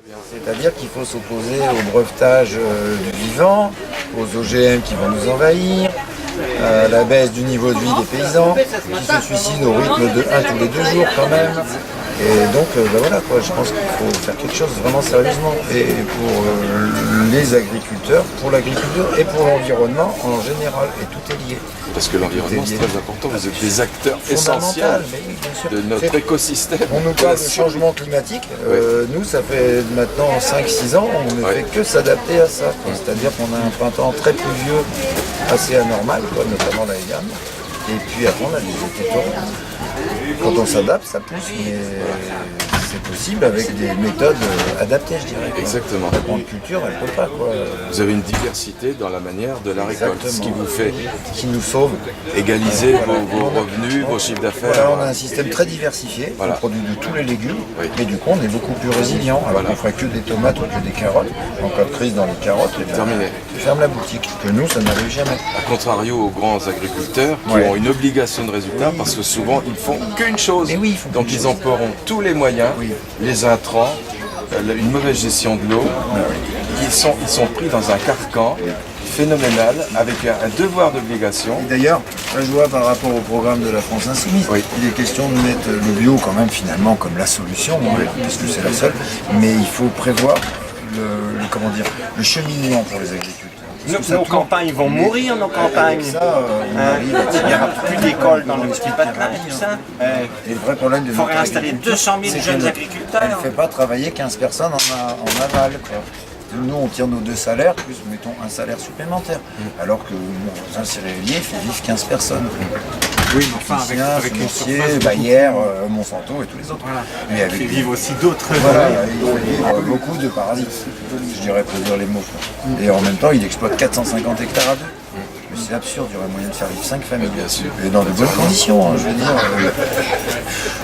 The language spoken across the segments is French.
C'est-à-dire qu'il faut s'opposer au brevetage du vivant, aux OGM qui vont nous envahir, à la baisse du niveau de vie des paysans, qui se suicident au rythme de 1 tous les 2 jours quand même. Et donc voilà quoi, je pense qu'il faut faire quelque chose vraiment sérieusement. Et pour les agriculteurs, pour l'agriculture et pour l'environnement en général. Et tout est lié. Parce que l'environnement c'est très important, vous êtes des acteurs essentiels de notre écosystème. On nous parle de changement climatique, nous ça fait maintenant 5-6 ans, on ne fait que s'adapter à ça. C'est-à-dire qu'on a un printemps très pluvieux, assez anormal, notamment l'année dernière. Et puis après on a des étés torrents. Quand on s'adapte, ça pousse, mais c'est possible avec des méthodes adaptées, je dirais. Exactement. La grande culture, elle ne peut pas. Vous avez une diversité dans la manière de la récolte, ce qui vous fait qui nous sauve. Égaliser vos revenus, vos chiffres d'affaires. Voilà, on a un système très diversifié, on produit de tous les légumes, mais du coup on est beaucoup plus résilient. Alors on ne ferait que des tomates ou que des carottes. En cas de crise dans les carottes, terminé. Tu fermes la boutique. Que nous, ça n'arrive jamais. A contrario aux grands agriculteurs qui ont une obligation de résultat parce que souvent ils font qu'une chose. Donc ils emploieront tous les moyens, les intrants, une mauvaise gestion de l'eau. Ils sont pris dans un carcan phénoménal avec un devoir d'obligation. D'ailleurs, je vois par rapport au programme de la France Insoumise, il est question de mettre le bio quand même finalement comme la solution, parce que c'est la seule, mais il faut prévoir le cheminement pour les agriculteurs. Nos campagnes vont mourir, nos campagnes. Il n'y aura plus d'école dans le petit patelin et tout ça. Et le vrai problème de il faut réinstaller 200 000 jeunes agriculteurs. Elle ne fait pas travailler 15 personnes en aval. Nous, on tire nos 2 salaires, plus mettons un salaire supplémentaire. Alors que un céréalier fait vivre 15 personnes. Oui, mais enfin avec une surface Bayer, Monsanto et tous les autres. Voilà. Mais avec il fait vivre aussi d'autres. Voilà, il faut vivre beaucoup de parasites, je dirais, pour dire les mots. Et en même temps, il exploite 450 hectares à 2. Mais c'est absurde, il y aurait moyen de faire vivre 5 familles. Bien sûr. Et dans de bonnes conditions, je veux dire.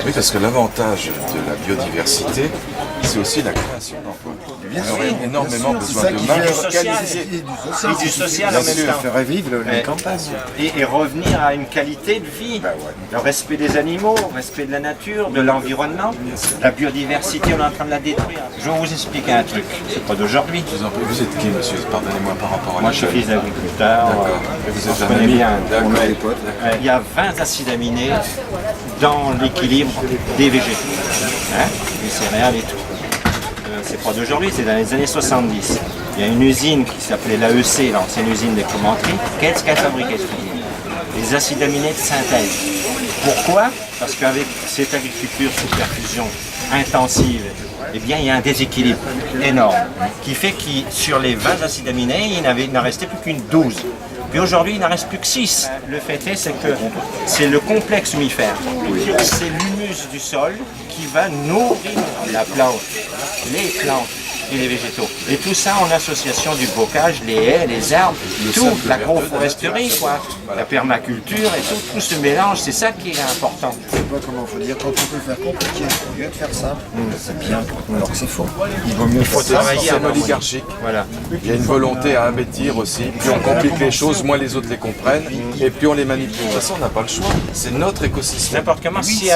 Oui, parce que l'avantage de la biodiversité, c'est aussi la création d'emplois. Bien sûr, énormément besoin de main qualifiée. Et du social en même temps. Faire revivre les campagnes. Et revenir à une qualité de vie. Le respect des animaux, le respect de la nature, de l'environnement. La biodiversité, on est en train de la détruire. Je vais vous expliquer un truc. C'est pas d'aujourd'hui. Je vous en prie, vous êtes qui, monsieur? Pardonnez-moi par rapport à moi, je suis fils d'agriculteur. D'accord. Vous êtes je connais bien. D'accord. Il y a 20 acides aminés dans l'équilibre des végétaux. Les céréales et tout. C'est pas d'aujourd'hui, c'est dans les années 70. Il y a une usine qui s'appelait l'AEC, l'ancienne usine des commenteries. Qu'est-ce qu'elle fabriquait, cette usine? Les acides aminés de synthèse. Pourquoi? Parce qu'avec cette agriculture sous perfusion intensive, eh bien, il y a un déséquilibre énorme qui fait que sur les 20 acides aminés, il n'en restait plus qu'une 12. Puis aujourd'hui, il n'en reste plus que 6. Le fait est, c'est que c'est le complexe humifère. C'est l'humus du sol qui va nourrir la plante, les plantes et les végétaux. Et tout ça en association du bocage, les haies, les arbres, tout, l'agroforesterie, la permaculture et tout ce mélange, c'est ça qui est important. Je sais pas comment il faut dire, quand on peut faire compliqué au lieu de faire simple, c'est bien, alors que c'est faux. Il vaut mieux travailler en oligarchique. Voilà. Il y a une volonté à investir aussi. Plus on complique les choses, moins les autres les comprennent, et plus on les manipule. De toute façon, on n'a pas le choix. C'est notre écosystème. N'importe comment, si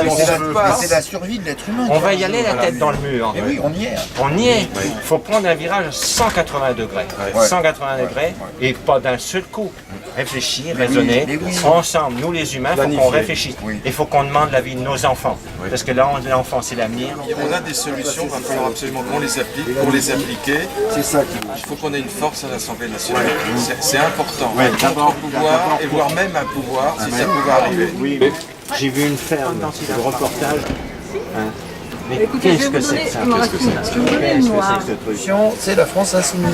c'est la survie de l'être humain. On va y aller la tête dans le mur. Et oui, on y est. On y est. Il faut prendre un virage à 180 degrés. 180 degrés et pas d'un seul coup. Réfléchir, raisonner, ensemble, nous les humains, il faut qu'on réfléchisse. Il faut qu'on demande l'avis de nos enfants. Parce que là, l'enfant, c'est l'avenir. On a des solutions, il va falloir absolument qu'on les applique, pour les appliquer. C'est ça il faut qu'on ait une force à l'Assemblée nationale. C'est important. Contre un pouvoir, et voire même un pouvoir, si ça pouvait arriver. Oui, j'ai vu une ferme, le reportage. Mais qu'est-ce que c'est que ça? C'est la France Insoumise.